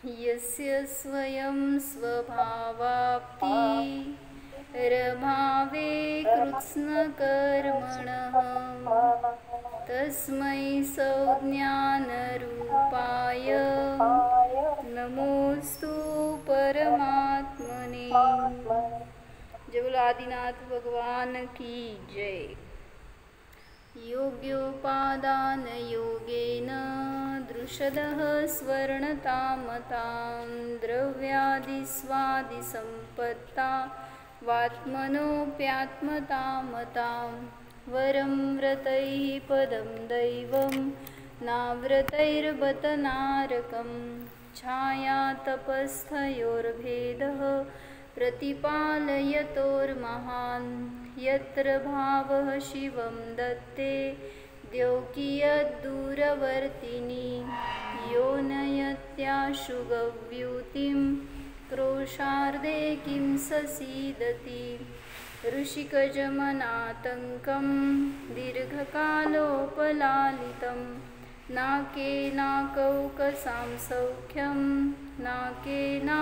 यस्य स्वयं स्वभावाप्ति रभावे कृत्स्नकर्मणः तस्मै संज्ञानरूपाय नमोस्तु परमात्मने। जय बोलो आदिनाथ भगवान की जय। योग्योपादान योगेन दृषदः स्वर्णतामतां द्रव्यादिस्वादिसम्पत्ता वात्मनोऽप्यात्मतामतां वरं व्रतैः पदं दैवं नाव्रतैर्बत नारकं छाया तपस्थयोर्भेदः प्रतिपालयतोर्महान् यत्र भावः शिवं दत्ते द्यौकियद्दूरवर्तिनी यो नयत्याशु गव्यूतिं क्रोशार्धे किं ससीदति ऋषिकजमनातङ्कं दीर्घकालोपलालितं नाकेनाकौकसां सौख्यं नाकेनाकौकसामिव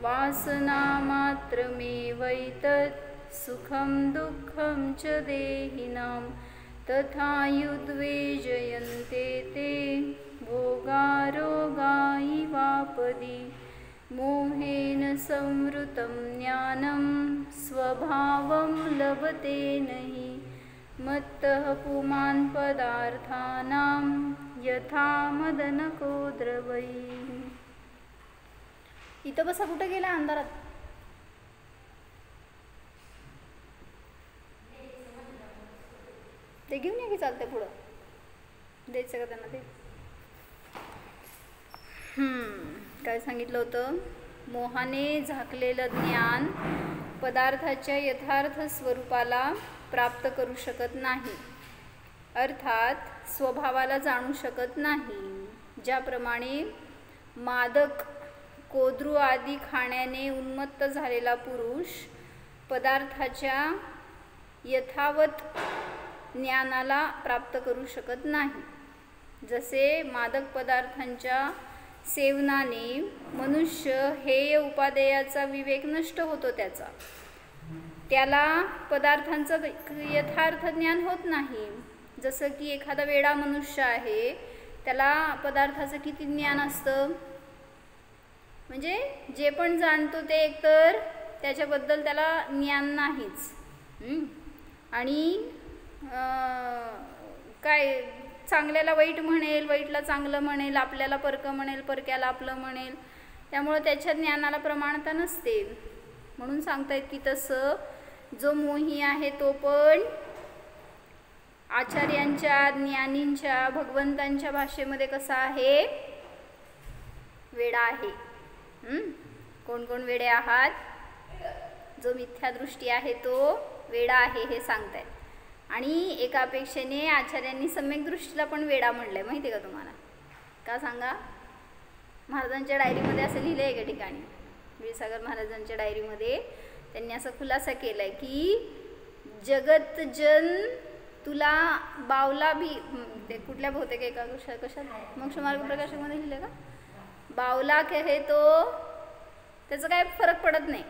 वासनामात्रमेवैतत् सुखं दुःखं च देहिनां तथा युद्वेजयन्ते ते भोगारोगा इवापदि मोहेन संवृतं ज्ञानं स्वभावं लभते नहि मत्तः पुमान् पदार्थानां यथा मदनको द्रवै। इथं बसा, कुठे गेला अंधारात? ते घेऊन ये की चालते पुढं, द्यायचं का त्यांना ते? काय सांगितलं होतं? मोहाने झाकलेलं ज्ञान पदार्थाच्या यथार्थ स्वरूपाला प्राप्त करू शकत नाही, अर्थात स्वभावाला जाणू शकत नाही। ज्याप्रमाणे मादक कोद्रू आदी खाण्याने उन्मत्त झालेला पुरुष पदार्थाच्या यथावत ज्ञानाला प्राप्त करू शकत नाही, जसे मादक पदार्थांच्या सेवनाने मनुष्य हेय उपादेयाचा विवेक नष्ट होतो, त्याला पदार्थांचं यथार्थ ज्ञान होत नाही। जसं की एखादा वेडा मनुष्य आहे, त्याला पदार्थाचं किती ज्ञान असतं, म्हणजे जे पण जाणतो ते एकतर त्याच्याबद्दल त्याला ज्ञान नाहीच, आणि काय चांगल्याला वाईट म्हणेल, वाईटला चांगलं म्हणेल, आपल्याला परक म्हणेल, परक्याला आपलं म्हणेल, त्यामुळे त्याच्या ज्ञानाला प्रमाणता नसते। म्हणून सांगतायत की तसं जो मोही आहे तो पण आचार्यांच्या, ज्ञानींच्या, भगवंतांच्या भाषेमध्ये कसा आहे? वेडा आहे। कोण कोण वेडे आहात? जो मिथ्यादृष्टी आहे तो वेडा आहे हे सांगतायत। आणि एका अपेक्षेने आचार्यांनी सम्यक दृष्टीला पण वेडा म्हणलंय, माहिती आहे का तुम्हाला? का सांगा? महाराजांच्या डायरीमध्ये असं लिहिलं आहे एका ठिकाणी, क्षीरसागर महाराजांच्या डायरीमध्ये त्यांनी असं खुलासा केलाय की जगत जन तुला बावला भी, ते कुठल्या बहुतेक एका कशात मोक्षमार्ग प्रकाशकमध्ये लिहिलं का? बावला कहे तो त्याचं काय फरक पडत नाही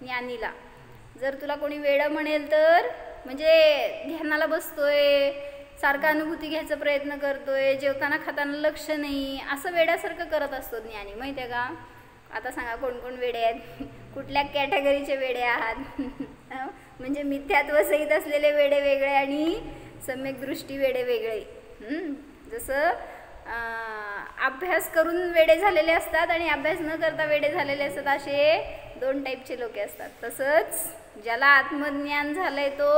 ज्ञानीला। जर तुला कोणी वेड म्हणेल तर म्हणजे ध्यानाला बसतोय, सारखा अनुभूती घ्यायचा प्रयत्न करतोय, जेवताना खाताना लक्ष नाही, असं वेड्यासारखं करत असतो ज्ञानी, माहिती आहे का? आता सांगा कोण कोण वेडे आहेत, कुठल्या कॅटेगरीचे वेडे आहात? म्हणजे मिथ्यात्व सहित असलेले वेडे वेगळे आणि सम्यक दृष्टी वेडे वेगळे। जसं अभ्यास करून वेडे झालेले असतात आणि अभ्यास न करता वेडे झालेले असतात, असे दोन टाईपचे लोक असतात। तसंच ज्याला आत्मज्ञान झालंय तो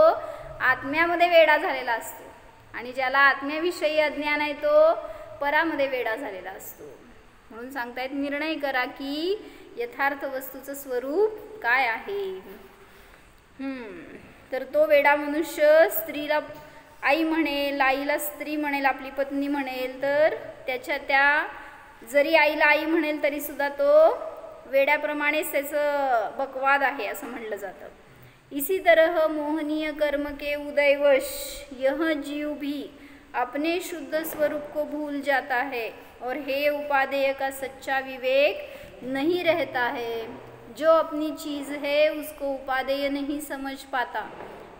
आत्म्यामध्ये वेडा झालेला असतो, आणि ज्याला आत्म्याविषयी अज्ञान आहे तो परामध्ये वेडा झालेला असतो। म्हणून सांगतायत निर्णय करा की यथार्थ वस्तूचं स्वरूप काय आहे। तर तो वेडा मनुष्य स्त्रीला आई म्हणेल, आईला स्त्री म्हणेल, आपली पत्नी म्हणेल, तर त्या जरी आईला आई म्हणेल तरी सुद्धा तो वेड्याप्रमाणेच त्याचं बकवाद आहे असं म्हणलं जातं। इसी तरह मोहनीय कर्म के उदयवश यह जीव भी अपने शुद्ध स्वरूप को भूल जाता है और हेय उपादेय का सच्चा विवेक नहीं रहता है। जो अपनी चीज़ है उसको उपादेय नहीं समझ पाता,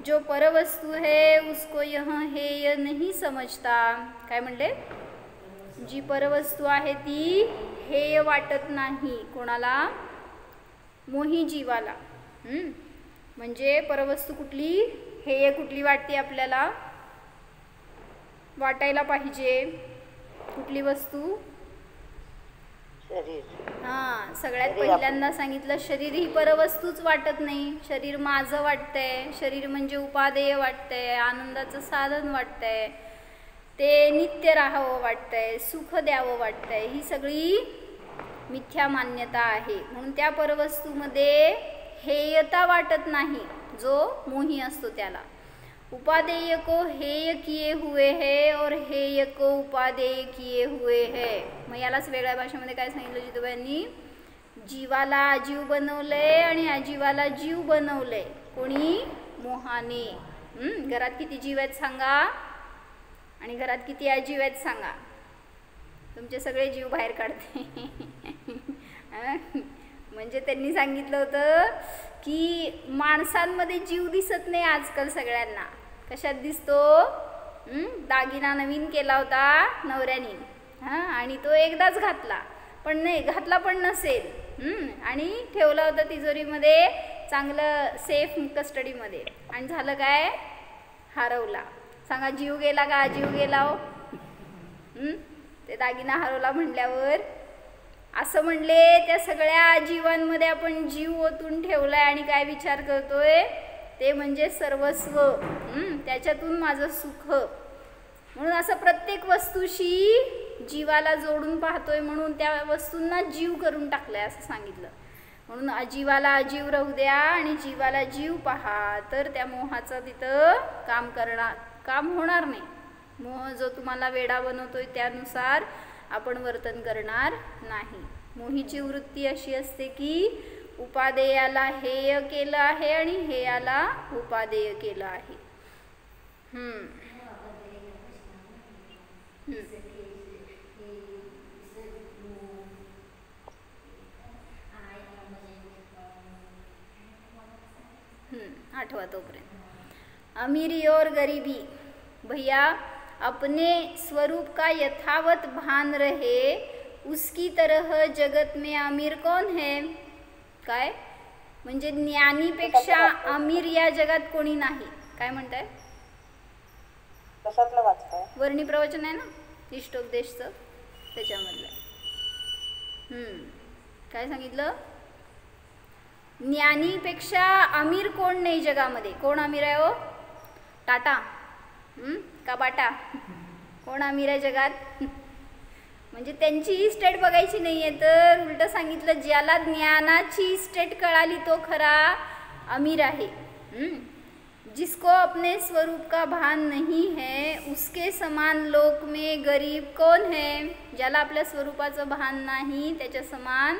जो परवस्तु है उसको यह हेय नहीं समजता। काय म्हणले? जी परवस्तू आहे ती हेय वाटत नाही कोणाला? मोही जीवाला। म्हणजे परवस्तू कुठली हेय कुठली वाटते आपल्याला? वाटायला पाहिजे कुठली वस्तू? शरीर। हां, सगळ्यात पहिल्यांदा सांगितलं शरीर ही परवस्तूच वाटत नाही। शरीर माझं वाटतंय, शरीर म्हणजे उपादेय वाटतंय, आनंदाचं साधन वाटतंय, ते नित्य राहावं वाटतंय, सुख द्यावं वाटतंय, ही सगळी मिथ्या मान्यता आहे। म्हणून त्या परवस्तूमध्ये हेयता वाटत नाही जो मोही असतो त्याला। उपादेय को हेय किए हुए है और हेय को उपादेय किए हुए है। मग यालाच वेगळ्या भाषेमध्ये काय सांगितलं जितूबाईंनी? जीवाला अजीव बनवलंय आणि अजीवाला जीव बनवलंय कोणी? मोहाने। घरात किती जीव आहेत सांगा, आणि घरात किती अजीव आहेत सांगा? तुमचे सगळे जीव बाहेर काढते। म्हणजे त्यांनी सांगितलं होतं की माणसांमध्ये जीव दिसत नाही आजकाल सगळ्यांना। कशात दिसतो? दागिना नवीन केला होता नवऱ्याने, आणि तो एकदाच घातला, पण नाही घातला पण नसेल, आणि ठेवला होता तिजोरीमध्ये चांगलं सेफ कस्टडीमध्ये, आणि झालं काय? हरवला। सांगा जीव गेला का अजीव गेला हो? ते दागिना हरवला म्हणल्यावर असं म्हणले त्या सगळ्या जीवांमध्ये आपण जीव ओतून ठेवलाय आणि काय विचार करतोय? ते म्हणजे सर्वस्व, त्याच्यातून माझं सुख। म्हणून असं प्रत्येक वस्तूशी जीवाला जोडून पाहतोय, म्हणून त्या वस्तूंना जीव करून टाकलाय असं सांगितलं। म्हणून अजीवाला अजीव राहू द्या आणि जीवाला जीव पहा, तर त्या मोहाचं तिथं काम होणार नाही। मोह जो तुम्हाला वेडा बनवतोय त्यानुसार आपण वर्तन करणार नाही। मोहीची वृत्ती अशी असते की उपादेयाला हेय केलं आहे आणि हेयाला उपादेय केलं आहे। आठवा तोपर्यंत। अमीरी और गरीबी। भैया अपने स्वरूप का यथावत भान रहे, उसकी तरह जगत में अमीर कौन है? काय म्हणजे ज्ञानीपेक्षा अमीर या जगात कोणी नाही। काय म्हणताय? कशातलं वाचताय? वर्णी प्रवचन आहे ना इष्टोपदेशचं, त्याच्यामधलं। काय सांगितलं? ज्ञानीपेक्षा अमीर कोण नाही जगामध्ये। कोण अमीर आहे हो? टाटा का बाटा? कोण अमीर आहे जगात? म्हणजे त्यांची इस्टेट बघायची नाहीये, तर उलट सांगितलं ज्याला ज्ञानाची इस्टेट कळाली तो खरा अमीर आहे। जिसको अपने स्वरूप का भान नहीं है उसके समान लोक में गरीब कौन है? ज्याला आपल्या स्वरूपाचं भान नाही त्याच्या समान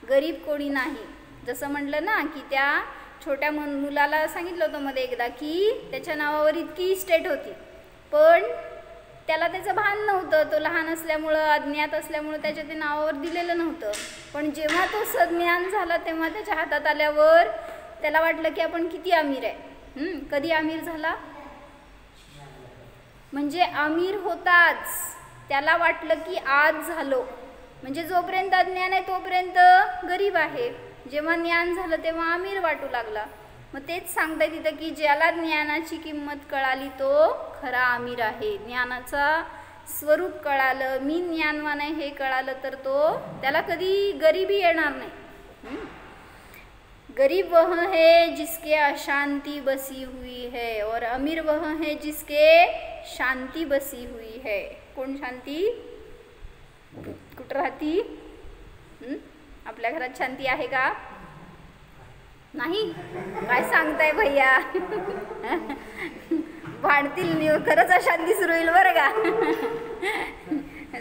गरीब कोणी नाही। जसं म्हटलं ना की त्या छोट्या मुलाला सांगितलं होतं मध्ये एकदा की त्याच्या नावावर इतकी इस्टेट होती, पण त्याला त्याचं भान नव्हतं, तो लहान असल्यामुळं अज्ञात असल्यामुळं त्याच्या ते नावावर दिलेलं नव्हतं। पण जेव्हा तो सज्ञान झाला तेव्हा त्याच्या हातात आल्यावर त्याला वाटलं की आपण किती अमीर आहे। कधी अमीर झाला? म्हणजे अमीर होताच त्याला वाटलं की आज झालो, म्हणजे जोपर्यंत अज्ञान आहे तोपर्यंत गरीब आहे, जेव्हा ज्ञान झालं तेव्हा अमीर वाटू लागला। मग तेच सांगताय तिथं की ज्याला ज्ञानाची किंमत कळाली तो खरा अमीर आहे। ज्ञानाचा स्वरूप कळालं, मी ज्ञानवान आहे हे कळालं तर त्याला कधी गरिबी येणार नाही। गरीब वह है जिसके अशांति बसी हुई है और अमीर वह है जिसके शांति बसी हुई है। कोण शांती कुठं राहती? आपल्या घरात शांती आहे का? नाही? काय सांगताय भैया? भांडतील खरंच अशांती सुरू होईल बरं का।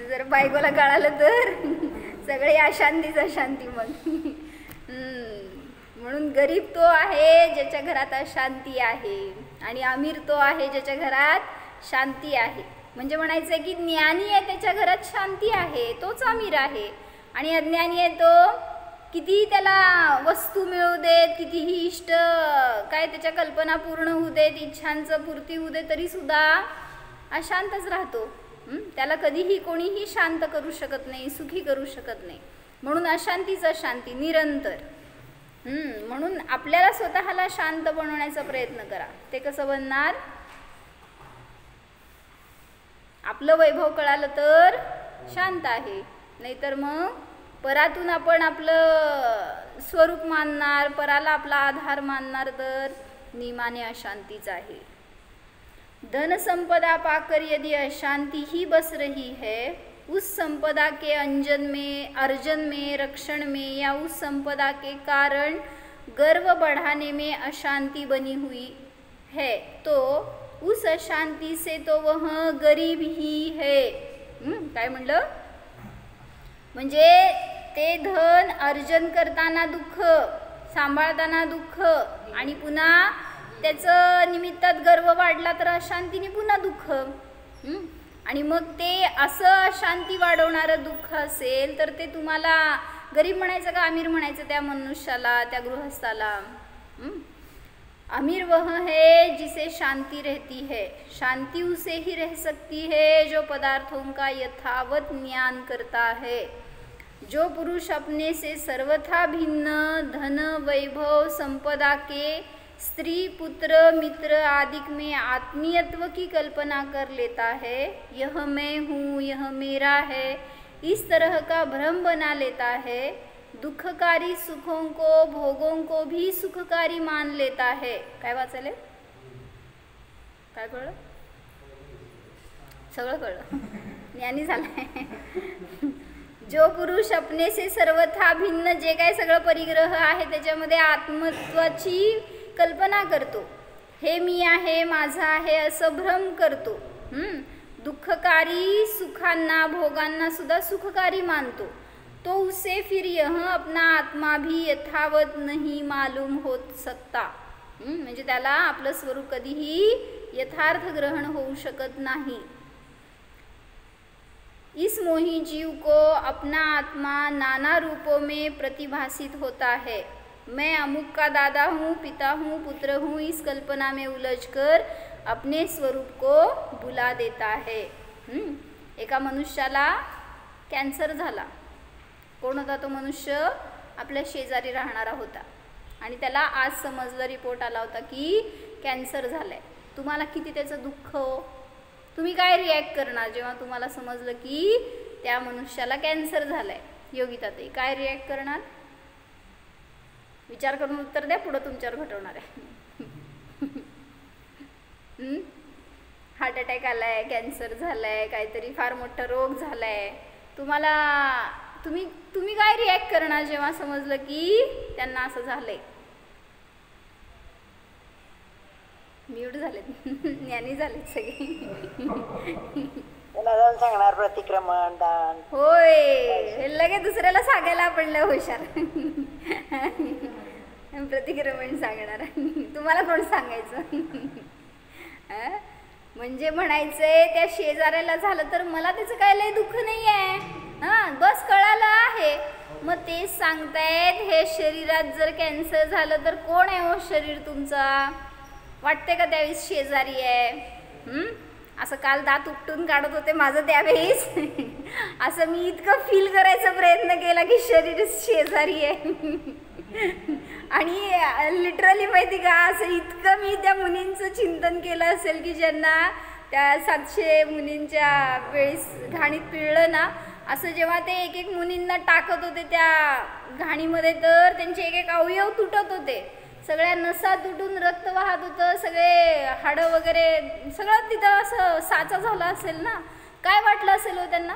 जर बायकोला कळालं तर सगळे अशांतीच अशांती मग। म्हणून गरीब तो आहे ज्याच्या घरात अशांती आहे आणि अमीर तो आहे ज्याच्या घरात शांती आहे। म्हणजे म्हणायचं आहे की ज्ञानी आहे त्याच्या घरात शांती आहे, तोच अमीर आहे. आणि अज्ञानी आहे तो कितीही त्याला वस्तू मिळू देत, कितीही इष्ट काय त्याच्या कल्पना पूर्ण होऊ देत, इच्छांचं पूर्ती होऊ दे, तरीसुद्धा अशांतच राहतो. त्याला कधीही कोणीही शांत करू शकत नाही, सुखी करू शकत नाही. म्हणून अशांतीच अशांती निरंतर. म्हणून आपल्याला स्वतःला शांत बनवण्याचा प्रयत्न करा. ते कसं बनणार? आपलं वैभव कळालं तर शांत आहे, नाहीतर मग परातून आपण आपलं स्वरूप मानणार, पराला आपला आधार मानणार, तर नियमाने अशांतीच आहे. धन संपदा पाकर यदि अशांति ही बस रही है, उस संपदा के अर्जन में, रक्षण में या उस संपदा के कारण गर्व बढ़ाने में अशांति बनी हुई है, तो उस अशांति से तो वह गरीब ही है. काय म्हणलं? म्हणजे ते धन अर्जन करताना दुःख, सांभाळताना दुःख, आणि पुन्हा त्याचं निमित्तात गर्व वाढला तर अशांतीने पुन्हा दुःख. आणि मग ते असं अशांती वाढवणारं दुःख असेल तर ते तुम्हाला गरीब म्हणायचं का अमीर म्हणायचं त्या मनुष्याला, त्या गृहस्थाला? अमीर वह है जिसे शांति रहती है, शांति उसे ही रह सकती है जो पदार्थों का यथावत ज्ञान करता है. जो पुरुष अपने से सर्वथा भिन्न धन वैभव संपदा के स्त्री पुत्र मित्र आदि में आत्मीयत्व की कल्पना कर लेता है, यह मैं हूँ, यह मेरा है, इस तरह का भ्रम बना लेता है, दुखकारी सुखों को भोगों को भी सुखकारी मान लेता है. काय वाचले? काय कळलं? सगळं कळलं. ज्ञानी झालाय. जो पुरुष अपने से सर्वथा भिन्न जे काय सगळं परिग्रह आहे त्याच्यामध्ये आत्मत्वाची कल्पना करतो, हे मी आहे, माझा आहे असं भ्रम करतो, दुःखकारी सुखांना भोगांना सुद्धा सुखकारी मानतो, तो उसे फिर यह अपना आत्मा भी यथावत नहीं मालूम हो सकता. म्हणजे त्याला आपलं स्वरूप कधीही यथार्थ ग्रहण होऊ शकत नाही. इस मोही जीव को अपना आत्मा नाना रूपों में प्रतिभासित होता है. मैं अमुक का दादा हूँ, पिता हूँ, पुत्र हूँ, इस कल्पना में उलझकर अपने स्वरूप को भुला देता है. एका मनुष्याला कॅन्सर झाला. कोण होता तो मनुष्य? आपल्या शेजारी राहणारा होता. आणि त्याला आज समजलं, रिपोर्ट आला होता की कॅन्सर झालाय. तुम्हाला किती त्याचं दुःख हो. तुम्ही काय रिॲक्ट करणार जेव्हा तुम्हाला समजलं की त्या मनुष्याला कॅन्सर झालाय? योगिताताई काय रिॲक्ट करणार? विचार करून उत्तर द्या, पुढे तुमच्यावर घटवणार आहे. हार्ट अटॅक आलाय, कॅन्सर झालाय, काहीतरी फार मोठा रोग झालाय, तुम्ही काय रिॲक्ट करणार जेव्हा समजलं की त्यांना असं झालंय? म्यूट झालेत. ज्ञानी झालेत सगळे. त्याला जाऊन सांगणार प्रतिक्रमण दान. होय, लगेच दुसऱ्याला सांगायला आपण लय हुशार. प्रतिक्रमण सांगणार. तुम्हाला कोण सांगायचं? म्हणजे म्हणायचंय त्या शेजाऱ्याला झालं तर मला त्याचं काय लय दुःख नाही आहे, बस कळालं आहे. मग तेच सांगतायत हे शरीरात जर कॅन्सर झालं तर कोण आहे हो शरीर तुमचा? वाटते का त्यावेळेस शेजारी आहे? असं काल दात उपटून काढत होते माझं त्यावेळेस. असं मी इतकं फील करायचा प्रयत्न केला की शरीर शेजारी आहे. आणि लिटरली माहिती का, असं इतकं मी त्या मुनींचं चिंतन केलं असेल की ज्यांना त्या 700 मुनींच्या वेळेस घाणीत पिळलं ना, असं जेव्हा ते एक एक मुनींना टाकत होते त्या घाणीमध्ये तर त्यांचे एक एक अवयव तुटत होते, सगळ्या नसा तुटून रक्त वाहत होतं, सगळे हाडं वगैरे सगळं तिथं असं साचा झाला असेल ना. काय वाटलं असेल हो त्यांना?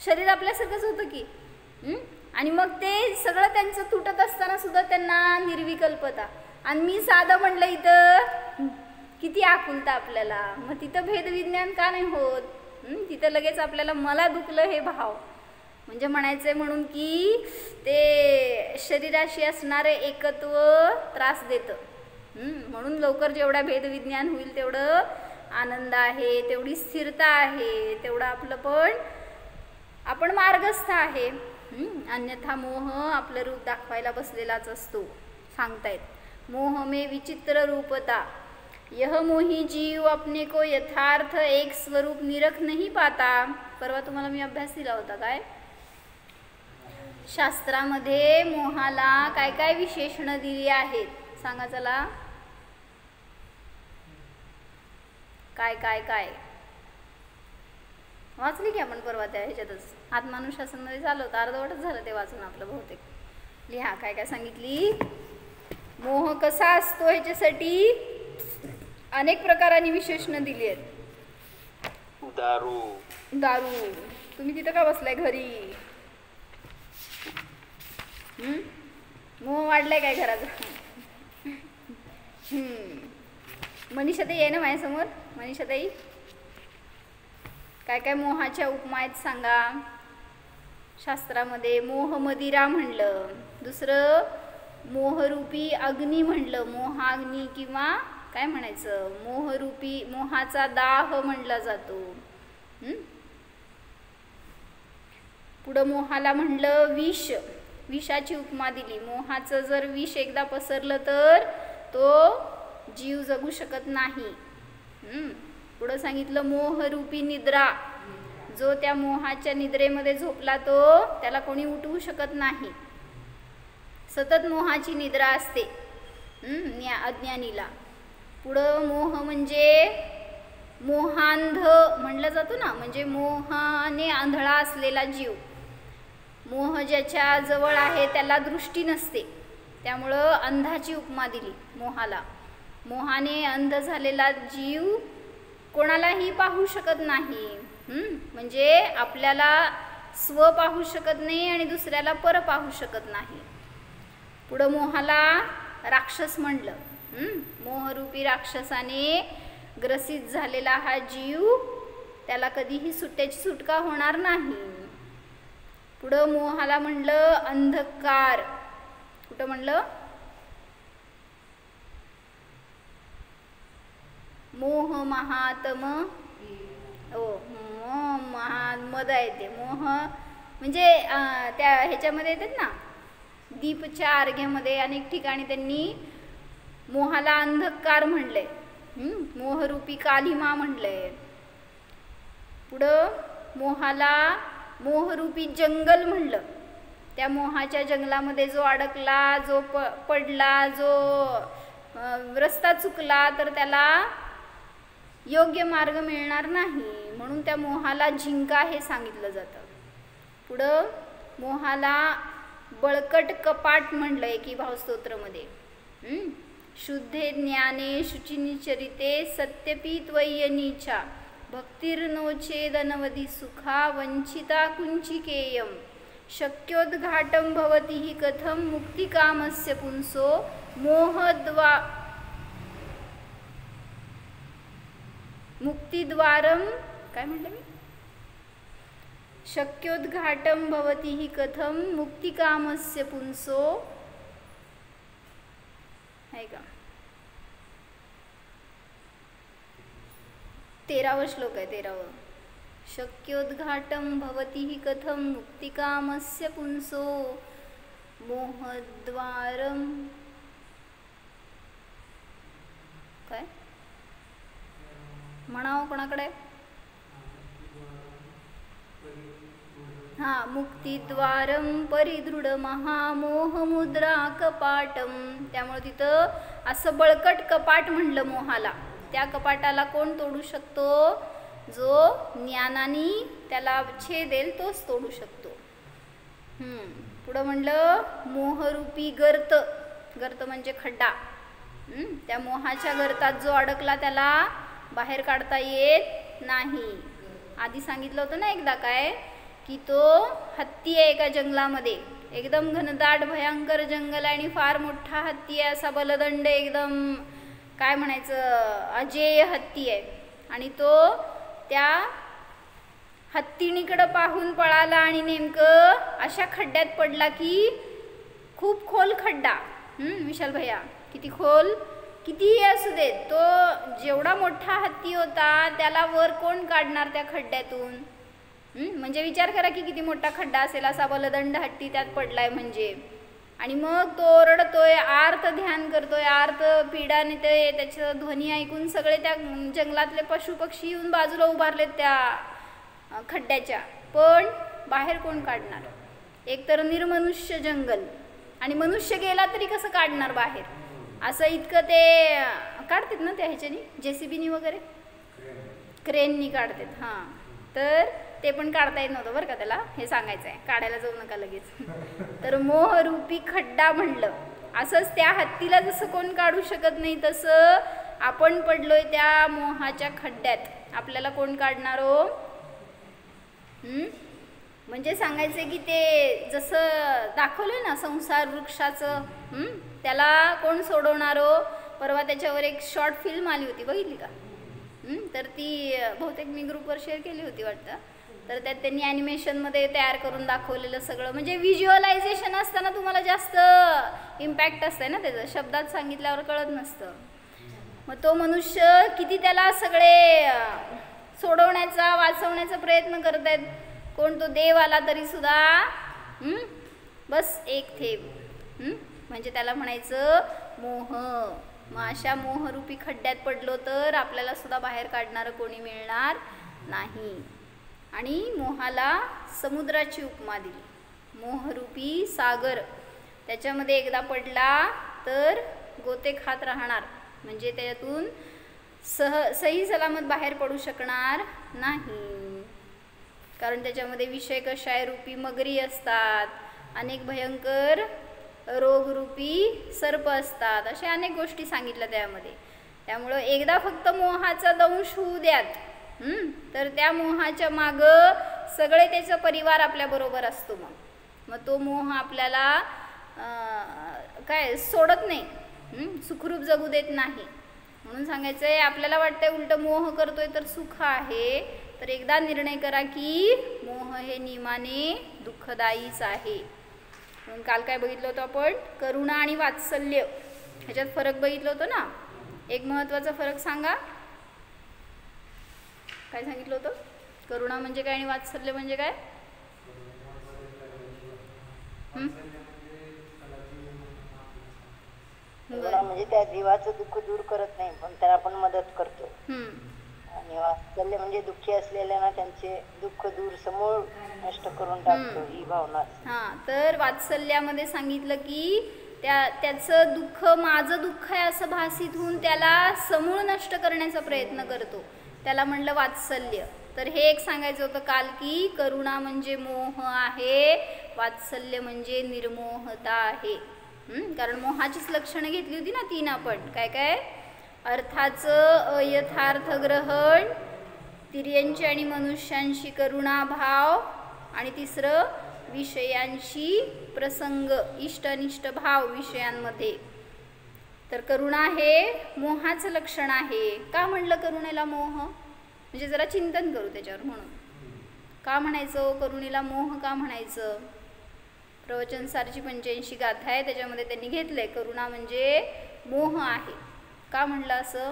शरीर आपल्यासारखंच होतं की. आणि मग ते सगळं त्यांचं तुटत असताना सुद्धा त्यांना निर्विकल्पता. आणि मी साधं म्हणलं इथं किती आकुलता आपल्याला. मग तिथं भेदविज्ञान का नाही होत? तिथं लगेच आपल्याला मला दुखलं हे भाव. म्हणजे म्हणायचंय म्हणून की ते शरीराशी असणारे एकत्व त्रास देतं. म्हणून लवकर जेवढा भेदविज्ञान होईल तेवढं आनंद आहे, तेवढी स्थिरता आहे, तेवढं आपलं पण आपण मार्गस्थ आहे. अन्यथा मोह आपलं रूप दाखवायला बसलेलाच असतो. सांगतायत मोह में विचित्र रूपता, यह मोही जीव अपने को यथार्थ एक स्वरूप निरख नहीं पाता. परवा तुम्हाला मी अभ्यास दिला होता काय, शास्त्रामध्ये मोहाला काय काय विशेषणं दिली आहेत सांगा चला. काय काय काय वाचली की आपण परवा त्या ह्याच्यातच आत्मानुशासनमध्ये झालं होतं, अर्धवटच झालं ते वाचून आपलं बहुतेक. लिहा काय काय सांगितली. मोह कसा असतो ह्याच्यासाठी अनेक प्रकारांनी विशेषणं दिली आहेत. दारू दारू. तुम्ही तिथं का बसलाय घरी? मोह वाढलाय काय घराचा? मनीषाताई आहे ना माझ्यासमोर? मनीषाताई काय काय मोहाच्या उपमा आहेत सांगा. शास्त्रामध्ये मोह मदिरा म्हणलं, दुसरं मोहरूपी अग्नी म्हणलं, मोहाग्नी किंवा काय म्हणायचं मोहरूपी मोहाचा दाह म्हणला जातो. पुढं मोहाला म्हणलं विष, विषाची उपमा दिली. मोहाचं जर विष एकदा पसरलं तर तो जीव जगू शकत नाही. पुढं सांगितलं मोहरूपी निद्रा, जो त्या मोहाच्या निद्रेमध्ये झोपला तो त्याला कोणी उठवू शकत नाही. सतत मोहाची निद्रा असते अज्ञानीला. पुढं मोह म्हणजे मोहांध म्हणलं जातो ना, म्हणजे मोहाने आंधळा असलेला जीव. मोह ज्याच्या जवळ आहे त्याला दृष्टी नसते, त्यामुळं अंधाची उपमा दिली मोहाला. मोहाने अंध झालेला जीव कोणालाही पाहू शकत नाही. म्हणजे आपल्याला स्व पाहू शकत नाही आणि दुसऱ्याला पर पाहू शकत नाही. पुढं मोहाला राक्षस म्हणलं. मोहरूपी राक्षसाने ग्रसित झालेला हा जीव, त्याला कधीही त्याची सुटका होणार नाही. पुढं मोहाला म्हणलं अंधकार. कुठं म्हणलं? मोह महात्म. मद आहे ते. मोह म्हणजे त्या ह्याच्यामध्ये येतात ना दीपच्या अर्घ्यामध्ये अनेक ठिकाणी त्यांनी मोहाला अंधकार म्हणलंय. मोहरूपी कालिमा म्हणलंय. पुढं मोहाला मोहरूपी जंगल म्हणलं. त्या मोहाच्या जंगलामध्ये जो अडकला, जो पडला, जो रस्ता चुकला तर त्याला योग्य मार्ग मिळणार नाही, म्हणून त्या मोहाला झिंका हे सांगितलं जातं. पुढं मोहाला बळकट कपाट म्हणलं एकी भावस्तोत्रमध्ये. शुद्धे ज्ञाने शुचिनिचरिते सत्यपी त्वय्यनीचा भक्तिर्नोचेदनवधी सुखा वंचिता कुंचिकेयम शक्योद्घाटं भवति हि कथं मुक्तिकामस्य पुंसो मुक्तिद्वारम काय म्हटलं मी? शक्योद्घाटं भवति हि कथं मुक्तिकामस्य पुंसो आहे का? 13वा श्लोक आहे. 13वा. शक्योद्घाटं भवति हि कथं मुक्तिकामस्य पुंसो मोहद्वारम काय म्हणावं कोणाकडे? मुक्तिद्वारम परिदृढ महामोहमुद्रा कपाटम. त्यामुळे तिथं असं बळकट कपाट म्हणलं मोहाला. त्या कपाटाला कोण तोडू शकतो? जो ज्ञानाने त्याला छेदेल तोच तोडू शकतो. पुढं म्हणलं मोहरूपी गर्त. गर्त म्हणजे खड्डा. त्या मोहाच्या गर्तात जो अडकला त्याला बाहेर काढता येत नाही. आधी सांगितलं होतं ना एकदा काय की तो हत्ती आहे एका जंगलामध्ये. एकदम घनदाट भयंकर जंगल आहे आणि फार मोठा हत्ती आहे, असा बलदंड एकदम काय म्हणायचं अजेय हत्ती आहे. आणि तो त्या हत्तीणीकडं पाहून पळाला आणि नेमकं अशा खड्ड्यात पडला की खूप खोल खड्डा. विशाल भैया किती खोल? कितीही असू देत, तो जेवढा मोठा हत्ती होता त्याला वर कोण काढणार त्या खड्ड्यातून? म्हणजे विचार करा की किती मोठा खड्डा असेल, असा बलदंड हत्ती त्यात पडलाय म्हणजे. आणि मग तो रडतोय, आर्त ध्यान करतोय, आर्त पीडाने ते त्याचं ध्वनी ऐकून सगळे त्या जंगलातले पशु पक्षी येऊन बाजूला उभारलेत त्या खड्ड्याच्या. पण बाहेर कोण काढणार? एक तर निर्मनुष्य जंगल, आणि मनुष्य गेला तरी कसं काढणार बाहेर? असं इतकं ते काढतात ना त्या ह्याच्यानी, JCBनी वगैरे, क्रेननी काढतात. हां, तर ते पण काढता येत नव्हतं बरं का त्याला, हे सांगायचं आहे, काढायला जाऊ नका लगेच. तर मोहरूपी खड्डा म्हणलं. असंच त्या हत्तीला जसं कोण काढू शकत नाही, तसं आपण पडलोय त्या मोहाच्या खड्ड्यात. आपल्याला कोण काढणार हो? म्हणजे सांगायचं की ते जसं दाखवलंय ना संसार वृक्षाचं, त्याला कोण सोडवणार हो? परवा त्याच्यावर एक शॉर्ट फिल्म आली होती, बघितली का? तर ती बहुतेक मी ग्रुपवर शेअर केली होती वाटतं. तर त्यात त्यांनी ॲनिमेशनमध्ये तयार करून दाखवलेलं सगळं, म्हणजे व्हिज्युअलायझेशन असताना तुम्हाला जास्त इम्पॅक्ट असतंय ना त्याचं, शब्दात सांगितल्यावर कळत नसतं. मग तो मनुष्य किती त्याला सगळे सोडवण्याचा, वाचवण्याचा प्रयत्न करत आहेत. कोण? तो देव आला तरी सुद्धा बस एक थेंब. म्हणजे त्याला म्हणायचं मोह. मग अशा मोहरूपी खड्ड्यात पडलो तर आपल्याला सुद्धा बाहेर काढणारं कोणी मिळणार नाही. आणि मोहाला समुद्राची उपमा दिली. मोहरूपी सागर, त्याच्यामध्ये एकदा पडला तर गोते खात राहणार, म्हणजे त्यातून सही सलामत बाहेर पडू शकणार नाही. कारण त्याच्यामध्ये विषय कषाय रूपी मगरी असतात, अनेक भयंकर रोगरूपी सर्प असतात, अशा अनेक गोष्टी सांगितल्या त्यामध्ये. त्यामुळं एकदा फक्त मोहाचा दंश होऊ द्यात, तर त्या मोहाच्या मागं सगळे त्याचा परिवार आपल्याबरोबर असतो. मग तो मोह आपल्याला काय सोडत नाही, सुखरूप जगू देत नाही. म्हणून सांगायचं आहे, आपल्याला वाटतंय उलटं मोह करतोय तर सुख आहे, तर एकदा निर्णय करा की मोह हे नियमाने दुःखदायीच आहे. म्हणून काल काय बघितलं होतं आपण? करुणा आणि वात्सल्य ह्याच्यात फरक बघितलं होतं ना. एक महत्त्वाचा फरक सांगा, काय सांगितलं होतं? करुणा म्हणजे काय आणि वात्सल्य म्हणजे काय? म्हणजे त्या जीवाचं दुःख दूर करत नाही, पण त्याला आपण मदत करतो. आणि वात्सल्य म्हणजे दुःखी असलेल्यांना त्यांचे दुःख दूर समूळ नष्ट करून टाकतो, ही भावना. तर वात्सल्यामध्ये सांगितलं की त्याचं दुःख माझं दुःख आहे असं भासित होऊन त्याला समूळ नष्ट करण्याचा प्रयत्न करतो, त्याला म्हणलं वात्सल्य. तर हे एक सांगायचं होतं काल की करुणा म्हणजे मोह आहे, वात्सल्य म्हणजे निर्मोहता आहे. कारण मोहाचीच लक्षणं घेतली होती ना 3 आपण. काय काय? अर्थाचं अयथार्थ ग्रहण, तिर्यांची आणि मनुष्यांशी करुणा भाव, आणि तिसरं विषयांशी प्रसंग, इष्ट अनिष्ट भाव विषयांमध्ये. तर करुणा हे मोहाचं लक्षण आहे. का म्हणलं करुणेला मोह? म्हणजे जरा चिंतन करू त्याच्यावर. म्हणून का म्हणायचं करुणेला मोह का म्हणायचं? प्रवचनसारची 85 गाथा आहे, त्याच्यामध्ये त्यांनी घेतलंय करुणा म्हणजे मोह आहे. का म्हणलं असं?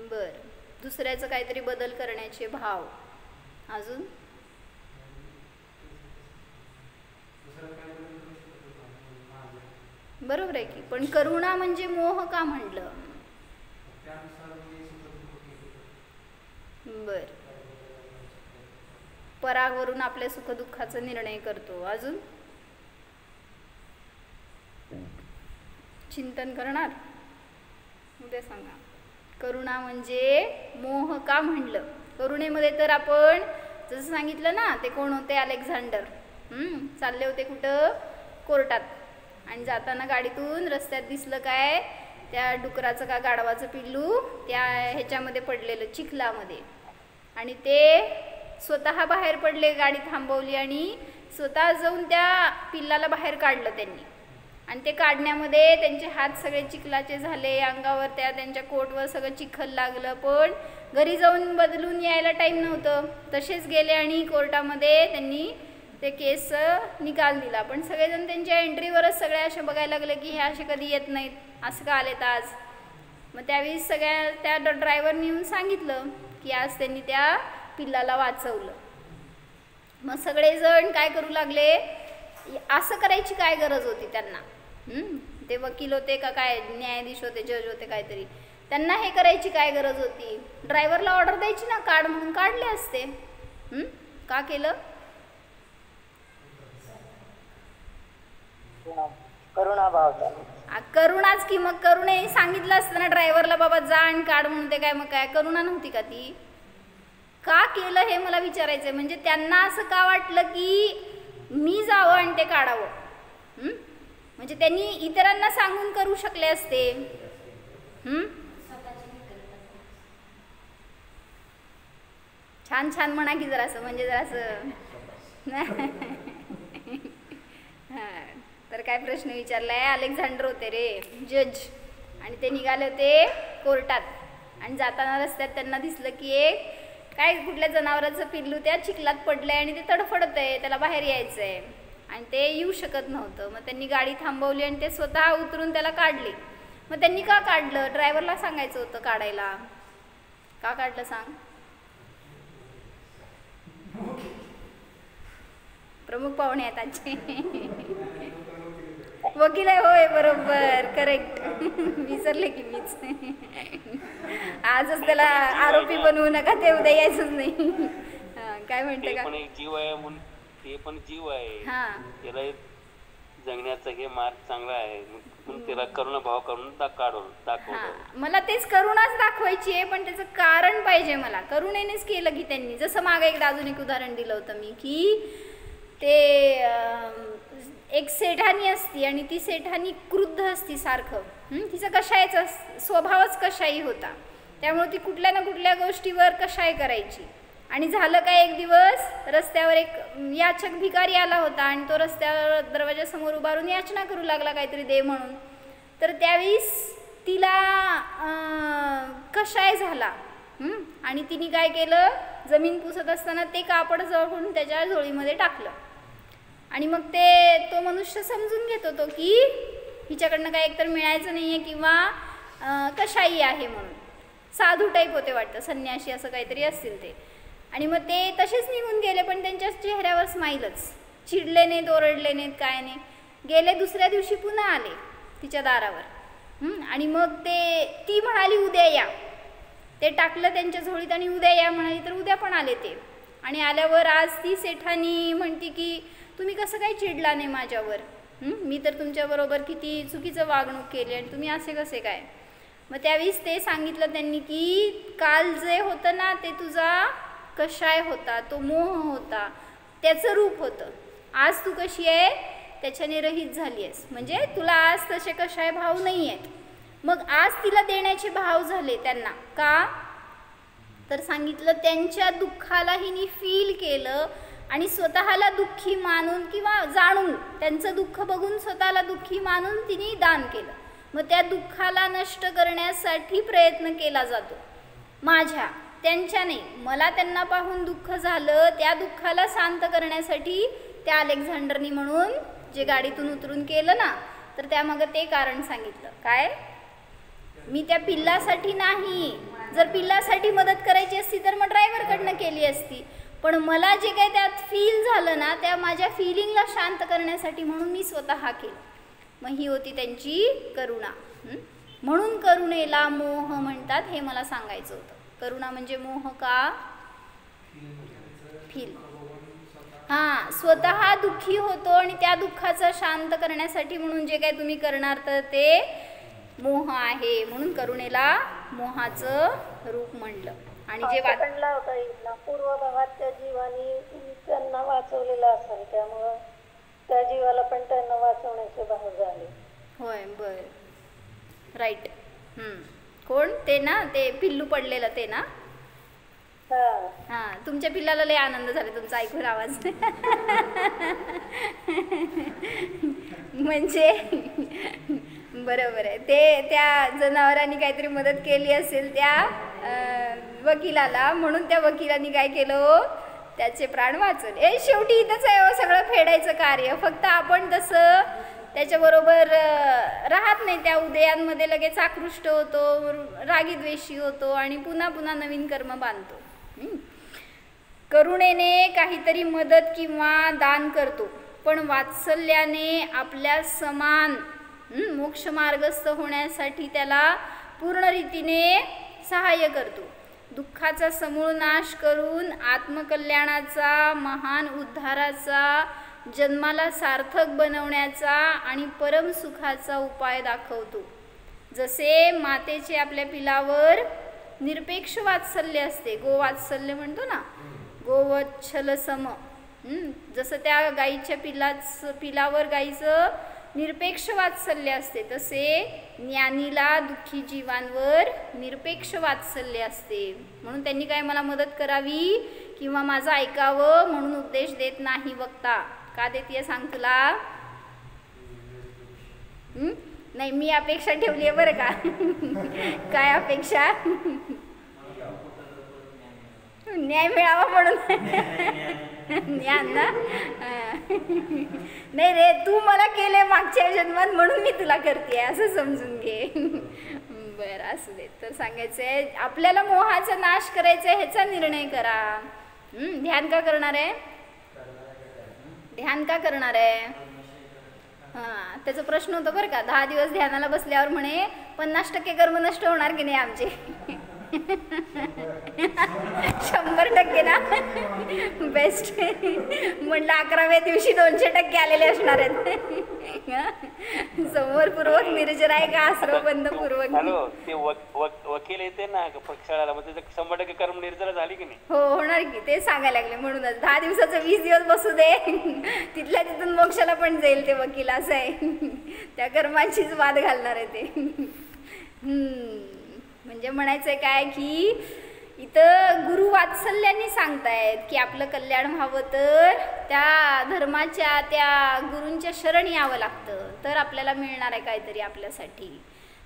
बर, दुसऱ्याचं काहीतरी बदल करण्याचे भाव. अजून बरोबर आहे की, पण करुणा म्हणजे मोह का म्हणलं? बर, परागवरून आपल्या सुखदुःखाचा निर्णय करतो. अजून चिंतन करणार, उद्या सांगा. करुणा म्हणजे मोह का म्हणलं? करुणेमध्ये तर आपण जसं सांगितलं ना, ते कोण होते? अलेक्झांडर. चालले होते कुठं? कोर्टात. आणि जाताना गाडीतून रस्त्यात दिसलं काय? त्या डुकराचं का गाढवाचं पिल्लू त्या ह्याच्यामध्ये पडलेलं, चिखलामध्ये. आणि ते स्वतः बाहेर पडले, गाडी थांबवली आणि स्वतः जाऊन त्या पिल्लाला बाहेर काढलं त्यांनी. आणि ते काढण्यामध्ये त्यांचे हात सगळे चिखलाचे झाले, अंगावर त्यांच्या कोटवर सगळं चिखल लागलं, पण घरी जाऊन बदलून यायला टाईम नव्हतं. तसेच गेले आणि कोर्टामध्ये त्यांनी ते केस निकाल दिला. पण सगळेजण त्यांच्या एंट्रीवरच सगळे असे बघायला लागले की हे असे कधी येत नाहीत, असं का आलेत आज. मग त्यावेळी सगळ्या त्या ड्रायव्हरनी येऊन सांगितलं की आज त्यांनी त्या पिल्लाला वाचवलं. मग सगळेजण काय करू लागले, असं करायची काय गरज होती त्यांना. ते वकील होते का काय, न्यायाधीश होते, जज होते काहीतरी, त्यांना हे करायची काय गरज होती. ड्रायव्हरला ऑर्डर द्यायची ना, काढ म्हणून काढले असते. का केलं? करुणाभाव. करुणाच की. मग करुणे सांगितलं असतं ना ड्रायव्हरला, बाबा जा आणि काढ म्हणून. ते काय मग काय करुणा नव्हती का ती? का केलं हे मला विचारायचंय. म्हणजे त्यांना असं का वाटलं की मी जावं आणि ते काढावं. म्हणजे त्यांनी इतरांना सांगून करू शकले असते. छान छान म्हणा की जरासं, म्हणजे जरासं. तर काय प्रश्न विचारलाय. अलेक्झांडर होते रे जज, आणि ते निघाले होते कोर्टात. आणि जाताना रस्त्यात त्यांना दिसलं की एक काय कुठल्या जनावराचं पिल्लू त्या चिखलात पडलंय आणि ते तडफडत आहे, त्याला बाहेर यायचंय आणि ते येऊ शकत नव्हतं. मग त्यांनी गाडी थांबवली आणि ते स्वतः उतरून त्याला काढले. मग त्यांनी का काढलं? ड्रायव्हरला सांगायचं होतं काढायला. का काढलं सांग? प्रमुख पाहुणे आहेत आजचे. वकील आहे होय, बरोबर, करेक्ट. विसरले की मीच. आजच त्याला आरोपी बनवू नका, ते उद्या यायचंच नाही. काय म्हणते का? जीव आहे म्हणून, ते पण जीव आहे, त्याला जगण्याचा हे मार्ग चांगला आहे म्हणून त्याला करुणा भाव करून दाखवलं. मला तेच करुणाच दाखवायची आहे, पण त्याचं कारण पाहिजे मला. करुणेनेच केलं की त्यांनी. जसं मागे एकदा अजून एक उदाहरण दिलं होतं मी की ते एक सेठानी असती आणि ती सेठानी क्रुद्ध असती सारखं. तिचा कशायचा स्वभावच कशाही होता, त्यामुळे ती कुठल्या ना कुठल्या गोष्टीवर कशाही करायची. आणि झालं काय, एक दिवस रस्त्यावर एक याचक भिकारी आला होता आणि तो रस्त्यावर दरवाजासमोर उभारून याचना करू लागला काहीतरी दे म्हणून. तर त्यावेळेस तिला कशाय झाला आणि तिने काय केलं, जमीन पुसत असताना ते कापड जवळून त्याच्या झोळीमध्ये टाकलं. आणि मग तो मनुष्य समजून घेत होतो की हिच्याकडनं काय एकतर मिळायचं नाही आहे किंवा कशाही आहे म्हणून. साधू टाईप होते वाटतं, संन्याशी असं काहीतरी असतील ते. आणि मग ते तसेच निघून गेले, पण त्यांच्या चेहऱ्यावर स्माईलच. चिडले नाहीत, ओरडले नाहीत, काय नाही. गेले दुसऱ्या दिवशी पुन्हा आले तिच्या दारावर. आणि मग ती म्हणाली उद्या या. ते टाकलं त्यांच्या झोळीत आणि उद्या या म्हणाली, तर उद्या पण आले ते. आणि आल्यावर आज ती सेठानी म्हणती की तुम्ही कसं काय चिडला नाही माझ्यावर, मी तर तुमच्याबरोबर किती चुकीचं वागणूक केली आणि तुम्ही असे कसे काय. मग त्यावेळेस ते सांगितलं त्यांनी की काल जे होतं ना ते तुझा कशाय होता, तो मोह होता, त्याचं रूप होतं. आज तू कशी आहे त्याच्याने रहित झाली आहेस, म्हणजे तुला आज तसे कशाय भाव नाही आहेत. मग आज तिला देण्याचे भाव झाले त्यांना. का तर सांगितलं त्यांच्या दुःखाला हिने फील केलं आणि स्वतःला दुःखी मानून किंवा जाणून त्यांचं दुःख बघून स्वतःला दुःखी मानून तिने दान केलं. मग त्या दुःखाला नष्ट करण्यासाठी प्रयत्न केला जातो माझ्या, त्यांच्या नाही. मला त्यांना पाहून दुःख झालं, त्या दुःखाला शांत करण्यासाठी त्या अलेक्झांडरनी म्हणून जे गाडीतून उतरून केलं ना, तर त्यामागं ते कारण सांगितलं. काय, मी त्या पिल्लासाठी नाही. जर पिल्लासाठी मदत करायची असती तर मग ड्रायव्हरकडनं केली असती, पण मला जे काही त्यात फील झालं ना, त्या माझ्या फिलिंगला शांत करण्यासाठी म्हणून मी स्वतः केलं. मग ही होती त्यांची करुणा. म्हणून करुणेला मोह म्हणतात, हे मला सांगायचं होतं. करुणा म्हणजे मोह का? फील. स्वतः दुःखी होतो आणि त्या दुःखाचं शांत करण्यासाठी म्हणून जे काही तुम्ही करणार तर ते मोह आहे. म्हणून करुणेला मोहाचं रूप म्हणलं. आणि जे होता पूर्व भागात त्या जीवानी त्यांना वाचवलेलं असेल, त्यामुळं त्या जीवाला पण त्यांना वाचवण्याचे भाव झाले. होय, बर, राईट. कोण ते ना, ते पिल्लू पडलेलं ते ना. हा, तुमच्या पिल्लाला लय आनंद झाला तुमचा ऐकून आवाज. म्हणजे बरोबर आहे, ते त्या जनावरांनी काहीतरी मदत केली असेल त्या वकिलाला, म्हणून त्या वकिलांनी काय केलं, त्याचे प्राण वाचवले. शेवटी इथंच आहे सगळं फेडायचं कार्य. फक्त आपण तसं त्याच्याबरोबर राहत नाही, त्या उदयांमध्ये लगेच आकृष्ट होतो, रागीद्वेषी होतो आणि पुन्हा पुन्हा नवीन कर्म बांधतो. करुणेने काहीतरी मदत किंवा दान करतो, पण वात्सल्याने आपल्या समान मोक्षमार्गस्थ होण्यासाठी त्याला पूर्ण रीतीने सहाय्य करतो. दुःखाचा समूळ नाश करून आत्मकल्याणाचा, महान उद्धाराचा, जन्माला सार्थक बनवण्याचा आणि परमसुखाचा उपाय दाखवतो. जसे मातेचे आपल्या पिलावर निरपेक्ष वात्सल्य असते, गोवात्सल्य म्हणतो ना, गोवत्सल सम, जसं त्या गाईच्या पिलावर गाईचं निरपेक्ष वात्सल्य असते, तसे ज्ञानीला दुःखी जीवांवर निरपेक्ष वात्सल्य असते. म्हणून त्यांनी काय मला मदत करावी किंवा माझं ऐकावं म्हणून उपदेश देत नाही वक्ता. का देते सांग तुला? नाही, मी अपेक्षा ठेवली आहे बरं का. काय अपेक्षा? न्याय मिळावा म्हणून. ज्ञान ना? नाही रे, तू मला केले मागच्या जन्मात म्हणून मी तुला करते असं समजून घे. बरं, असू दे. तर सांगायचंय आपल्याला मोहाचा नाश करायचा ह्याचा निर्णय करा. ध्यान का करणार आहे? ध्यान का करणार आहे? हां, त्याचा प्रश्न होता बरं का. 10 दिवस ध्यानाला बसल्यावर म्हणे 50% कर्म नष्ट होणार की नाही आमचे? 100% ना. बेस्ट. म्हटलं 11व्या दिवशी 200% आलेले असणार आहेत. समोरपूर्वक निर्जरा आहे का आश्रमबंध पूर्वक? हॅलो, ते वकील येते ना प्रक्षाळाला, मग 100% कर्म निर्जरा झाली की नाही? हो, होणार की. ते सांगायला लागले. म्हणूनच 10 दिवसाचं 20 दिवस बसू दे, तिथल्या तिथून मोक्षाला पण जाईल ते वकील. असं आहे, त्या कर्माचीच वाद घालणार आहे ते. म्हणजे म्हणायचंय काय की इथं गुरु वात्सल्याने सांगतायत की आपलं कल्याण व्हावं तर त्या धर्माच्या, त्या गुरूंच्या शरण यावं लागतं, तर आपल्याला मिळणार आहे काहीतरी आपल्यासाठी.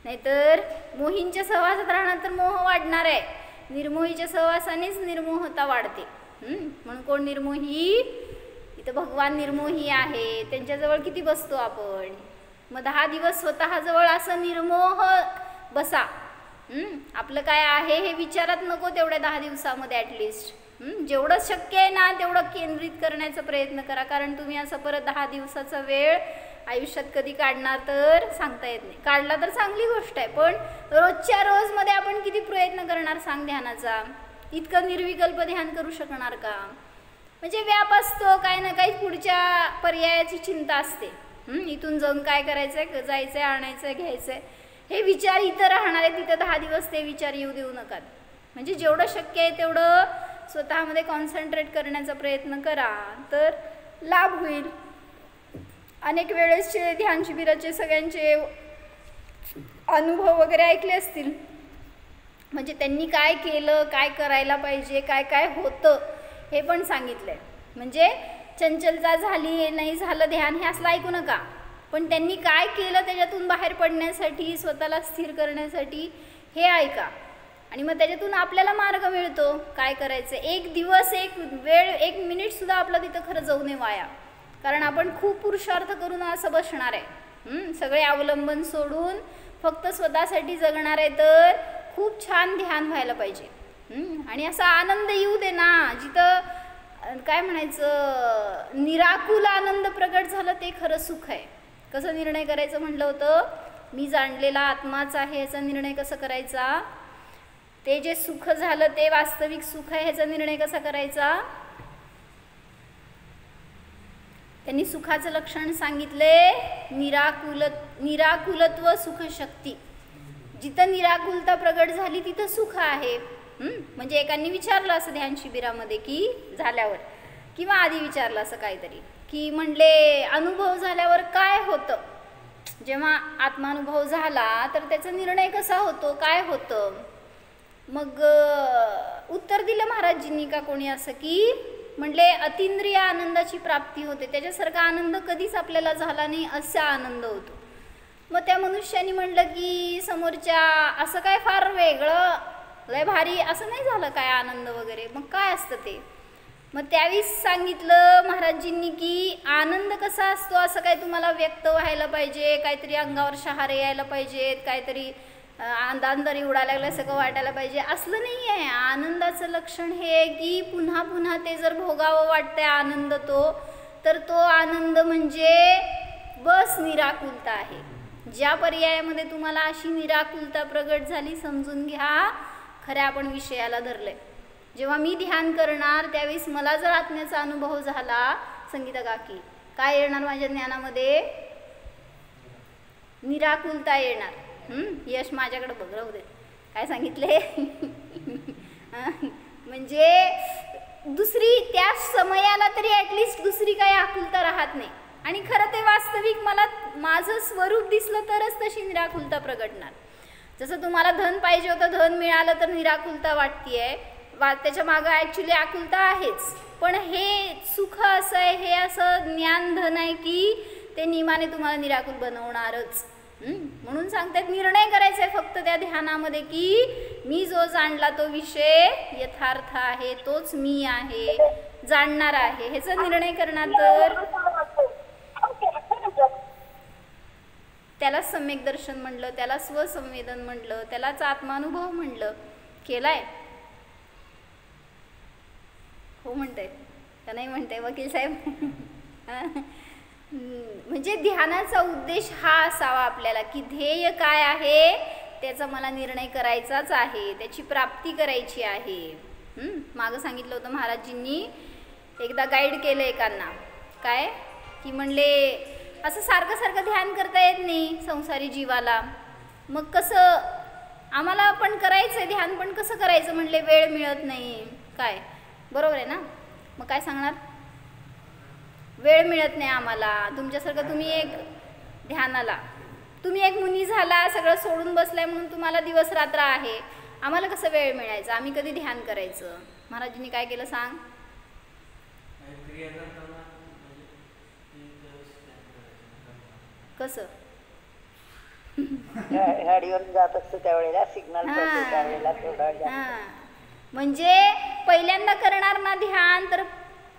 नाहीतर मोहींच्या सहवासात राहणार तर मोह वाढणार आहे. निर्मोहीच्या सहवासानेच निर्मोहता वाढते. म्हणून कोण निर्मोही? इथं भगवान निर्मोही आहे, त्यांच्याजवळ किती बसतो आपण? मग 10 दिवस स्वतःजवळ असं निर्मोह बसा. आपलं काय आहे हे विचारात नको तेवढ्या 10 दिवसामध्ये ॲटलिस्ट. जेवढं शक्य आहे ना तेवढं केंद्रित करण्याचा प्रयत्न करा. कारण तुम्ही असं परत 10 दिवसाचा वेळ आयुष्यात कधी काढणार तर सांगता येत नाही. काढला तर चांगली गोष्ट आहे, पण रोजच्या रोजमध्ये आपण किती प्रयत्न करणार सांग ध्यानाचा? इतकं निर्विकल्प ध्यान करू शकणार का? म्हणजे व्याप असतो, काही ना काही पुढच्या पर्यायाची चिंता असते. इथून जाऊन काय करायचं आहे, जायचं आहे, आणायचं आहे, घ्यायचं आहे, हे विचार इथं राहणार आहे. तिथं 10 दिवस ते विचार येऊ देऊ नका. म्हणजे जेवढं शक्य आहे तेवढं स्वतःमध्ये कॉन्सन्ट्रेट करण्याचा प्रयत्न करा, तर लाभ होईल. अनेक वेळेसचे ध्यान शिबिराचे सगळ्यांचे अनुभव वगैरे ऐकले असतील. म्हणजे त्यांनी काय केलं, काय करायला पाहिजे, काय काय होतं हे पण सांगितलं आहे. म्हणजे चंचलता झाली, नाही झालं ध्यान हे असलं ऐकू नका, पण त्यांनी काय केलं त्याच्यातून बाहेर पडण्यासाठी, स्वतःला स्थिर करण्यासाठी हे ऐका. आणि मग त्याच्यातून आपल्याला मार्ग मिळतो काय करायचं. एक दिवस, एक वेळ, 1 मिनिटसुद्धा आपलं तिथं खरं जाऊ नये वाया. कारण आपण खूप पुरुषार्थ करून असं बसणार आहे, सगळे अवलंबन सोडून फक्त स्वतःसाठी जगणार आहे. तर खूप छान ध्यान व्हायला पाहिजे. आणि असा आनंद येऊ दे ना, जिथं काय म्हणायचं निराकुल आनंद प्रगट झालं ते खरं सुख आहे. कसं निर्णय करायचं म्हटलं होतं, मी जाणलेला आत्माच आहे याचा निर्णय कसा करायचा? ते जे सुख झालं ते वास्तविक सुख आहे ह्याचा निर्णय कसा करायचा? त्यांनी सुखाचं लक्षण सांगितले, निराकुलत्व सुख शक्ती. जिथं निराकुलता प्रगट झाली तिथं सुख आहे. म्हणजे एकांनी विचारलं असं ध्यान शिबिरामध्ये की झाल्यावर, किंवा आधी विचारलं असं काहीतरी, की म्हणले अनुभव झाल्यावर काय होतं? जेव्हा आत्मानुभव झाला तर त्याचा निर्णय कसा होतो, काय होतं? मग उत्तर दिलं महाराजजींनी का कोणी असं की म्हणले अतिंद्रिय आनंदाची प्राप्ती होते, त्याच्यासारखा आनंद कधीच आपल्याला झाला नाही असा आनंद होतो. मग त्या मनुष्याने म्हणलं की समोरच्या असं काय फार वेगळं लय भारी असं नाही झालं काय आनंद वगैरे, मग काय असतं ते. मग त्यावेळेस सांगितलं महाराजजींनी की आनंद कसा असतो असं काय तुम्हाला व्यक्त व्हायला पाहिजे, काहीतरी अंगावर शहारे यायला पाहिजेत, काहीतरी अंधांतरी उडायला लागलं सगळं वाटायला पाहिजे, असलं नाही आहे. आनंदाचं लक्षण हे आहे की पुन्हा पुन्हा ते जर भोगावं वाटतंय आनंद तर तो आनंद म्हणजे बस निराकुलता आहे. ज्या पर्यायामध्ये तुम्हाला अशी निराकुलता प्रगट झाली समजून घ्या खऱ्या आपण विषयाला धरले. जेव्हा मी ध्यान करणार त्यावेळेस मला जर आत्म्याचा अनुभव झाला, संगीता काकी काय येणार माझ्या ज्ञानामध्ये? निराकुलता येणार. यश माझ्याकडे बघ राहू दे, काय सांगितले म्हणजे दुसरी त्या समयाला तरी ॲटलिस्ट दुसरी काही आकुलता राहत नाही. आणि खरं ते वास्तविक मला माझं स्वरूप दिसलं तरच तशी निराकुलता प्रगटणार. जसं तुम्हाला धन पाहिजे होतं, धन मिळालं तर निराकुलता वाटतीये, त्याच्या मागं ॲक्च्युली आकुलता आहेच. पण हे सुख असं आहे, हे असं ज्ञान धन आहे की ते नियमाने तुम्हाला निराकुल बनवणारच. म्हणून सांगतात निर्णय करायचा आहे फक्त त्या ध्यानामध्ये की मी जो जाणला तो विषय यथार्थ आहे, तोच मी आहे, जाणणार आहे, ह्याचा निर्णय करणार. तर त्याला सम्यक दर्शन म्हणलं, त्याला स्वसंवेदन म्हणलं, त्यालाच आत्मानुभव म्हणलं. केलाय? हो म्हणताय का नाही म्हणताय वकील साहेब? म्हणजे ध्यानाचा उद्देश हा असावा आपल्याला की ध्येय काय आहे त्याचा मला निर्णय करायचाच आहे, त्याची प्राप्ती करायची आहे. मागं सांगितलं होतं महाराजजींनी एकदा गाईड केलं एकांना काय की म्हणले असं सारखं सारखं ध्यान करता येत नाही संसारी जीवाला, मग कसं आम्हाला पण करायचं ध्यान पण कसं करायचं म्हणले, वेळ मिळत नाही. काय बरोबर आहे ना? मग काय सांगणार? वेळ मिळत नाही आम्हाला. तुमच्यासारखं तुम्ही एक ध्यानाला तुम्ही एक मुनी झाला, सगळं सोडून बसलाय म्हणून तुम्हाला दिवस रात्र आहे, आम्हाला कसं वेळ मिळायचा, आम्ही कधी ध्यान करायचं? महाराजांनी काय केलं सांग? कसं? गाडीवर जात असतो त्यावेळेला सिग्नल त्यावेळेला थोडा म्हणजे पहिल्यांदा करणार ना ध्यान तर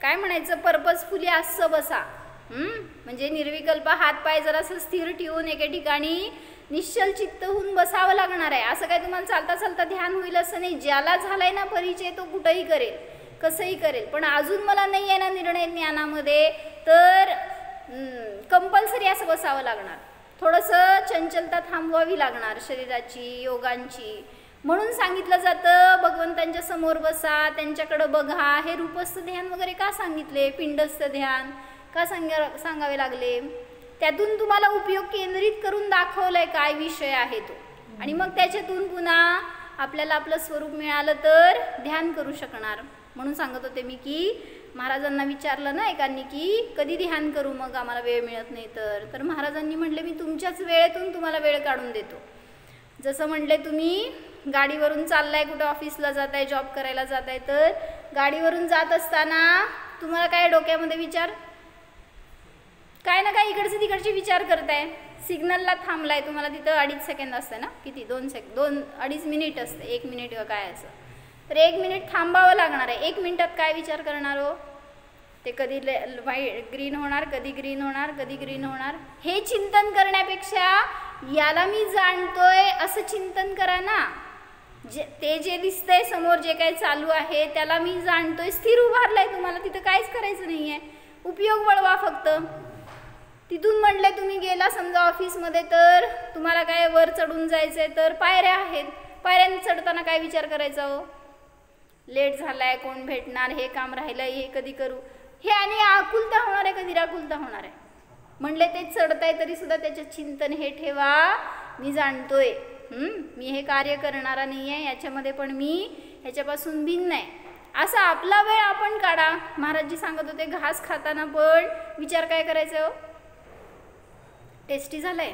काय म्हणायचं पर्पजफुली असं बसा. म्हणजे निर्विकल्प हात पाय जरासं स्थिर ठेवून एके ठिकाणी निश्चल चित्त होऊन बसावं लागणार आहे. असं काय तुम्हाला चालता चालता ध्यान होईल असं नाही. ज्याला झालाय ना परिचय तो कुठंही करेल कसंही करेल. पण अजून मला नाही आहे ना निर्णय ज्ञानामध्ये तर कंपल्सरी असं बसावं लागणार. थोडंसं चंचलता थांबवावी लागणार शरीराची योगांची. म्हणून सांगितलं जातं भगवंतांच्या समोर बसा, त्यांच्याकडं बघा. हे रूपस्थ ध्यान वगैरे का सांगितले, पिंडस्थ ध्यान का सांगावे लागले? त्यातून तुम्हाला उपयोग केंद्रित करून दाखवलाय काय विषय आहे तो. आणि मग त्याच्यातून पुन्हा आपल्याला आपलं स्वरूप मिळालं तर ध्यान करू शकणार. म्हणून सांगत होते मी की महाराजांना विचारलं ना एकांनी की कधी ध्यान करू, मग आम्हाला वेळ मिळत नाही तर महाराजांनी म्हटले मी तुमच्याच वेळेतून तुम्हाला वेळ काढून देतो. जसं म्हटले तुम्ही गाडीवरून चाललाय, कुठे ऑफिसला जात आहे, जॉब करायला जात आहे, तर गाडीवरून जात असताना तुम्हाला काय डोक्यामध्ये विचार काय ना काय इकडचे तिकडचे विचार करताय. सिग्नलला थांबलाय, तुम्हाला तिथं 2.5 सेकंद असते ना, किती 2-2.5 मिनिट असते, 1 मिनिट किंवा काय असं, तर 1 मिनिट थांबावं लागणार आहे. 1 मिनिटात काय विचार करणार हो? ते कधी ग्रीन होणार, कधी ग्रीन होणार, कधी ग्रीन होणार, हे चिंतन करण्यापेक्षा याला मी जाणतोय असं चिंतन करा ना. ते जे दिसतंय समोर जे काही चालू आहे त्याला मी जाणतोय, स्थिर उभारलाय तुम्हाला, तिथं काहीच करायचं नाही आहे, उपयोग वळवा फक्त. तिथून म्हटलंय तुम्ही गेला समजा ऑफिसमध्ये तर तुम्हाला काय वर चढून जायचं आहे तर पायऱ्या आहेत, पायऱ्यांनी चढताना काय विचार करायचा हो? लेट झालाय, कोण भेटणार, हे काम राहिलंय, हे कधी करू, हे आणि आकुलता होणार आहे का निराकुलता होणार आहे? म्हणले ते चढताय तरी सुद्धा त्याचे चिंतन हे ठेवा, मी जाणतोय मी हे कार्य करणारा नाही आहे, याच्यामध्ये पण मी ह्याच्यापासून भिन्न आहे. असा आपला वेळ आपण काढा. महाराजजी सांगत होते घास खाताना पण विचार काय करायचं हो? टेस्टी झालाय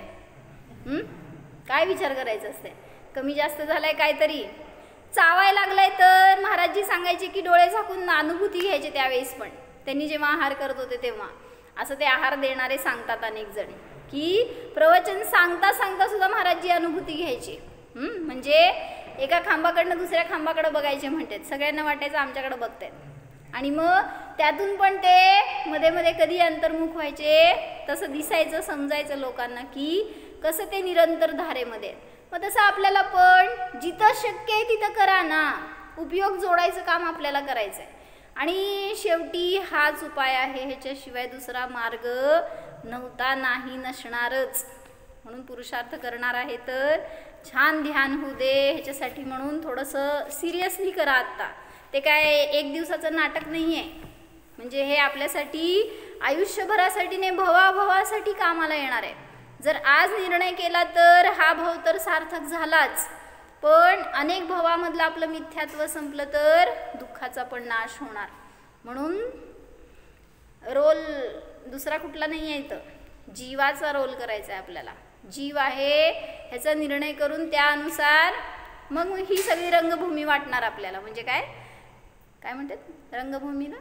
काय विचार करायचं असते, कमी जास्त झालाय काहीतरी, चावायला लागलाय तर महाराजजी सांगायचे की डोळे झाकून अनुभूती घ्यायचे त्यावेळेस, पण त्यांनी जेव्हा आहार करत होते तेव्हा असं ते आहार देणारे सांगतात अनेक जण, की प्रवचन सांगता सांगता सुद्धा महाराजजी अनुभूती घ्यायची. म्हणजे एका खांबाकडनं दुसऱ्या खांबाकडे बघायचे म्हणतात, सगळ्यांना वाटायचं आमच्याकडे बघतायत, आणि मग त्यातून पण ते मध्ये मध्ये कधी अंतर्मुख व्हायचे तसं दिसायचं, समजायचं लोकांना की कसं ते निरंतर धारेमध्ये आहेत. मग तसं आपल्याला पण जिथं शक्य आहे तिथं करा ना, उपयोग जोडायचं काम आपल्याला करायचं आहे. आणि शेवटी हाच उपाय आहे, ह्याच्याशिवाय दुसरा मार्ग नव्हता, नाही, नसणारच. म्हणून पुरुषार्थ करणार आहे तर छान ध्यान होऊ दे, ह्याच्यासाठी म्हणून थोडंसं सिरियसली करा आत्ता. ते काय एक दिवसाचं नाटक नाही आहे, म्हणजे हे आपल्यासाठी आयुष्यभरासाठी नाही, भवाभवासाठी कामाला येणार आहे. जर आज निर्णय केला तर हा भाव तर सार्थक झालाच, पण अनेक भावामधलं आपलं मिथ्यात्व संपलं तर दुःखाचा पण नाश होणार. म्हणून रोल दुसरा कुठला नाही आहे, इथं जीवाचा रोल करायचा आहे आपल्याला. जीव आहे ह्याचा निर्णय करून त्यानुसार मग ही सगळी रंगभूमी वाटणार आपल्याला. म्हणजे काय काय म्हणतात रंगभूमीला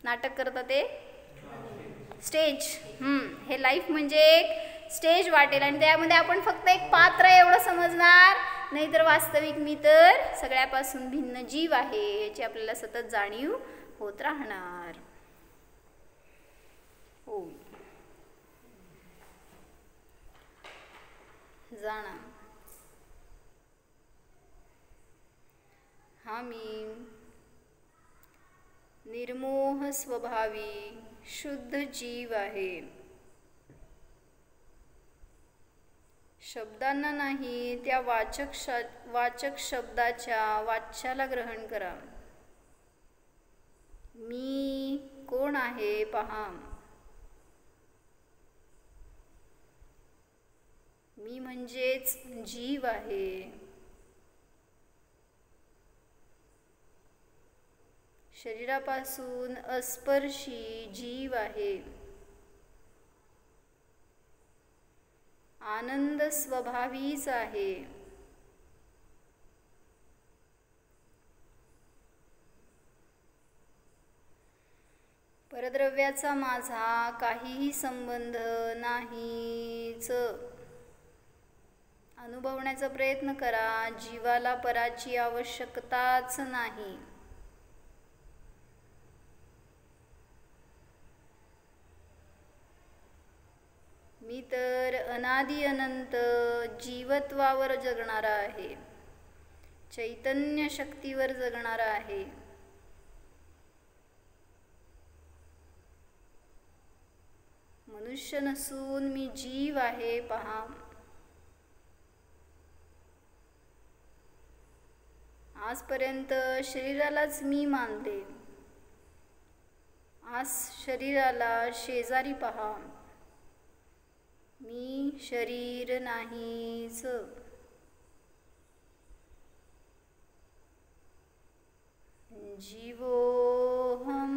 नाटक करतात ते स्टेज. हे लाईफ म्हणजे एक स्टेज वाटेल, आणि त्यामध्ये आपण फक्त एक पात्र एवढं समजणार, नाहीतर वास्तविक मी तर सगळ्यापासून भिन्न जीव आहे याची आपल्याला सतत जाणीव होत राहणार. हो जाणा हा मी निर्मोह स्वभावी शुद्ध जीव आहे. शब्दांना नाही, त्या वाचक शब्दाच्या वाच्याला ग्रहण करा. मी कोण आहे पहा. मी म्हणजेच जीव आहे. शरीरापासून अस्पर्शी जीव आहे. आनंद स्वभावीच आहे. परद्रव्याचा माझा काहीही संबंध नाहीच. अनुभवण्याचा प्रयत्न करा, जीवाला पराची आवश्यकताच नाही. मी तर अनादि अनंत जीवत्वावर जगणारा आहे, चैतन्य शक्तीवर जगणारा आहे. मनुष्य नसून मी जीव आहे पहा. आजपर्यंत शरीरालाच मी मानले, आज शरीराला शेजारी पहा. मी शरीर नाहीच. जीवोहम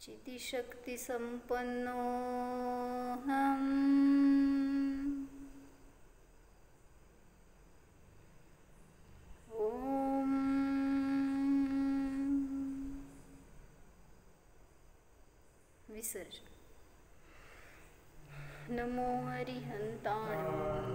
चितिशक्ति संपन्नोहम. ओम विसर्जन. नमो हरिहंताय.